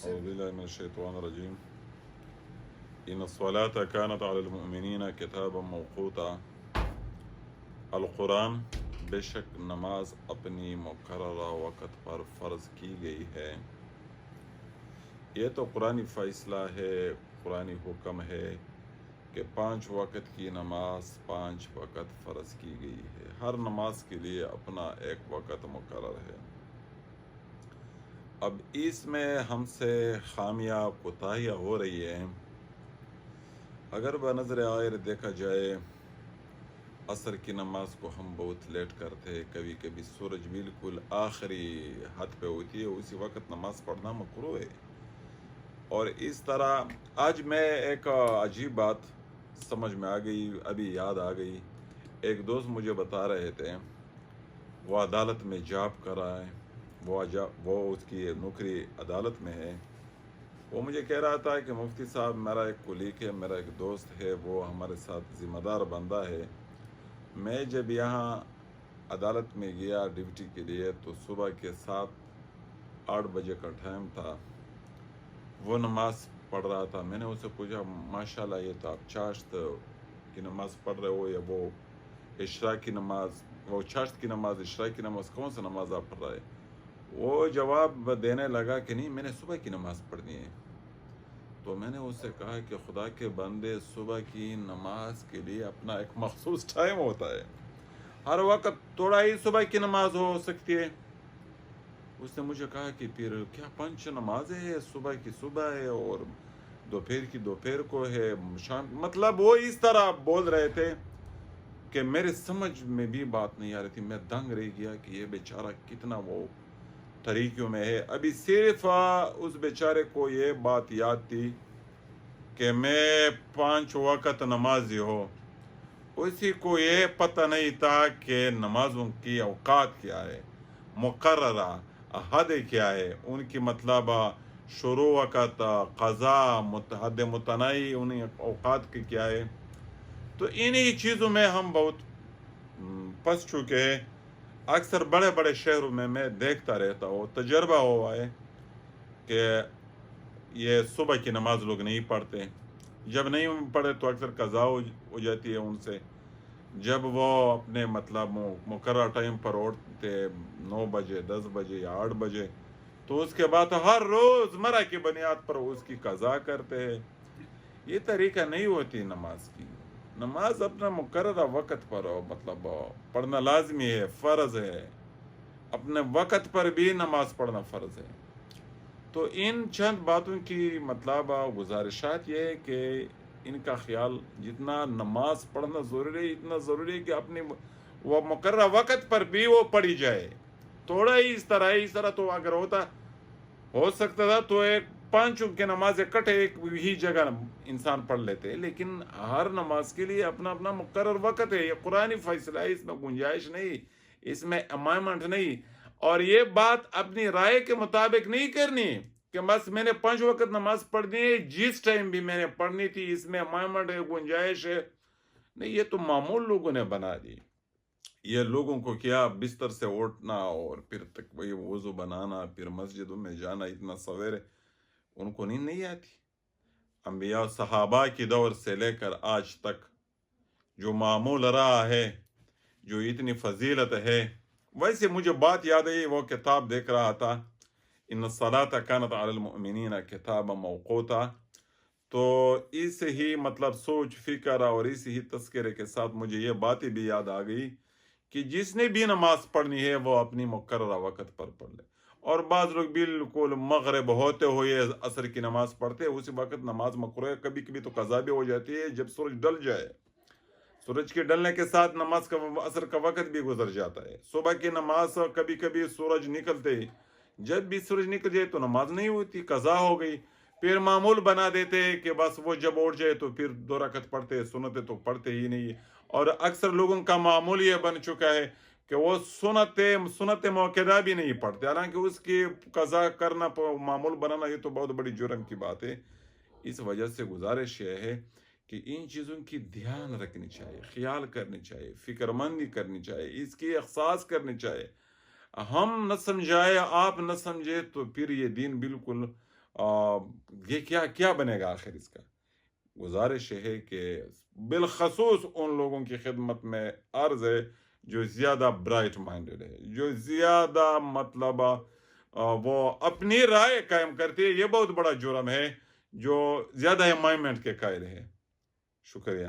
أعوذ بالله من الشيطان الرجيم إن الصلاة كانت على المؤمنين كتابا موقوتا القرآن بے شک نماز اپنی مقررہ وقت پر فرض کی گئی ہے۔ یہ تو قرآنی فیصلہ ہے، قرآنی حکم ہے کہ 5 وقت کی نماز 5 وقت فرض کی گئی ہے۔ ہر نماز کے لیے اپنا ایک وقت مقرر ہے۔ اب اس میں ہم سے خامیاں کوتاہیاں ہو رہی ہیں۔ اگر بنظر عائر دیکھا جائے، عصر کی نماز کو ہم بہت لیٹ کرتے، کبھی کبھی سورج بالکل آخری حد پہ ہوتی ہے، اسی وقت نماز پڑھنا مکروہ ہے۔ اور اس طرح آج میں ایک عجیب بات سمجھ میں آ گئی، ابھی یاد آ گئی۔ ایک دوست مجھے بتا رہے تھے، وہ عدالت میں جاب کر رہا ہے، وہ اس کی نوکری عدالت میں ہے۔ وہ مجھے کہہ رہا تھا کہ مفتی صاحب، میرا ایک کولیگ ہے، میرا ایک دوست ہے، وہ ہمارے ساتھ ذمہ دار بندہ ہے۔ میں جب یہاں عدالت میں گیا ڈیوٹی کے لیے تو صبح کے 7-8 بجے کا ٹائم تھا۔ وہ نماز پڑھ رہا تھا۔ میں نے اسے پوچھا، ماشاءاللہ یہ تو آپ چاشت کی نماز پڑھ رہے ہو یا وہ عشاء کی نماز، وہ چاشت کی نماز، عشاء کی نماز، کون سی نماز آپ پڑھ رہے؟ وہ جواب دینے لگا کہ نہیں، میں نے صبح کی نماز پڑھنی ہے۔ تو میں نے اس سے کہا کہ خدا کے بندے، صبح کی نماز کے لیے اپنا ایک مخصوص ٹائم ہوتا ہے، ہر وقت تھوڑا ہی صبح کی نماز ہو سکتی ہے۔ اس نے مجھے کہا کہ پھر کیا 5 نمازیں ہیں، صبح کی صبح ہے اور دوپہر کی دوپہر کو ہے، شام، مطلب وہ اس طرح بول رہے تھے کہ میرے سمجھ میں بھی بات نہیں آ رہی تھی۔ میں دنگ رہ گیا کہ یہ بیچارہ کتنا وہ طریقوں میں ہے۔ ابھی صرف اس بیچارے کو یہ بات یاد تھی کہ میں 5 وقت نمازی ہو، اسی کو یہ پتہ نہیں تھا کہ نمازوں کی اوقات کیا ہے، مقررہ حد کیا ہے، ان کی مطلب شروع وقت، قضا، حد متناہی ان اوقات کی کیا ہے۔ تو انہی چیزوں میں ہم بہت پس چکے ہیں۔ اکثر بڑے بڑے شہروں میں دیکھتا رہتا ہوں، تجربہ ہوا ہے کہ یہ صبح کی نماز لوگ نہیں پڑھتے۔ جب نہیں پڑھے تو اکثر قضا ہو جاتی ہے ان سے۔ جب وہ اپنے مطلب مقررہ ٹائم پر اٹھتے 9 بجے، 10 بجے یا 8 بجے، تو اس کے بعد ہر روز مرہ کی بنیاد پر اس کی قضا کرتے ہیں۔ یہ طریقہ نہیں ہوتی نماز کی۔ نماز اپنا مقررہ وقت پر مطلب پڑھنا لازمی ہے، فرض ہے۔ اپنے وقت پر بھی نماز پڑھنا فرض ہے۔ تو ان چند باتوں کی مطلب گزارشات یہ ہے کہ ان کا خیال، جتنا نماز پڑھنا ضروری ہے اتنا ضروری ہے کہ اپنی وہ مقررہ وقت پر بھی وہ پڑھی جائے۔ تھوڑا ہی اس طرح تو اگر ہو سکتا تھا تو ایک 5 کی نماز اکٹھے ایک ہی جگہ انسان پڑھ لیتے، لیکن ہر نماز کے لیے اپنا اپنا مقرر وقت ہے۔ یہ قرآنی فیصلہ ہے، اس میں گنجائش نہیں، اس میں امائمنٹ نہیں۔ اور یہ بات اپنی رائے کے مطابق نہیں کرنی کہ بس میں نے 5 وقت نماز پڑھنی ہے، جس ٹائم بھی میں نے پڑھنی تھی، اس میں امائمنٹ ہے، گنجائش ہے۔ نہیں، یہ تو معمول لوگوں نے بنا دی۔ یہ لوگوں کو کیا بستر سے اٹھنا اور پھر تک وہی وضو بنانا، پھر مسجدوں میں جانا اتنا سویرے، ان کو نیند نہیں آتی۔ انبیاء صحابہ کی دور سے لے کر آج تک جو معمول رہا ہے، جو اتنی فضیلت ہے۔ ویسے مجھے بات یاد آئی، وہ کتاب دیکھ رہا تھا، ان الصلاۃ کانت علی المؤمنین کتابا موقوتا، تو اس ہی مطلب سوچ فکر اور اس ہی تذکرے کے ساتھ مجھے یہ باتیں بھی یاد آ گئی کہ جس نے بھی نماز پڑھنی ہے وہ اپنی مقررہ وقت پر پڑھ لے۔ اور بعض لوگ بالکل مغرب ہوتے ہوئے عصر کی نماز پڑھتے، اسی وقت نماز مکروہ ہے، کبھی کبھی تو قضا بھی ہو جاتی ہے جب سورج ڈل جائے۔ سورج کے ڈلنے کے ساتھ نماز کا عصر کا وقت بھی گزر جاتا ہے۔ صبح کی نماز کبھی کبھی سورج نکلتے ہی، جب بھی سورج نکل جائے تو نماز نہیں ہوتی، قضا ہو گئی۔ پھر معمول بنا دیتے کہ بس وہ جب اٹھ جائے تو پھر 2 رکعت پڑھتے، سنتیں تو پڑھتے ہی نہیں۔ اور اکثر لوگوں کا معمول یہ بن چکا ہے کہ وہ سنت موقعہ بھی نہیں پڑھتے، حالانکہ اس کی قضا کرنا، معمول بنانا، یہ تو بہت بڑی جرم کی بات ہے۔ اس وجہ سے گزارش یہ ہے کہ ان چیزوں کی دھیان رکھنی چاہیے، خیال کرنی چاہیے، فکر مندی کرنی چاہیے، اس کی احساس کرنی چاہیے۔ ہم نہ سمجھائے، آپ نہ سمجھے تو پھر یہ دین بالکل یہ کیا بنے گا آخر اس کا؟ گزارش ہے کہ بالخصوص ان لوگوں کی خدمت میں عرض ہے جو زیادہ برائٹ مائنڈڈ ہے، جو زیادہ مطلب وہ اپنی رائے قائم کرتی ہے، یہ بہت بڑا جرم ہے، جو زیادہ امائمنٹ کے قائل ہے۔ شکریہ۔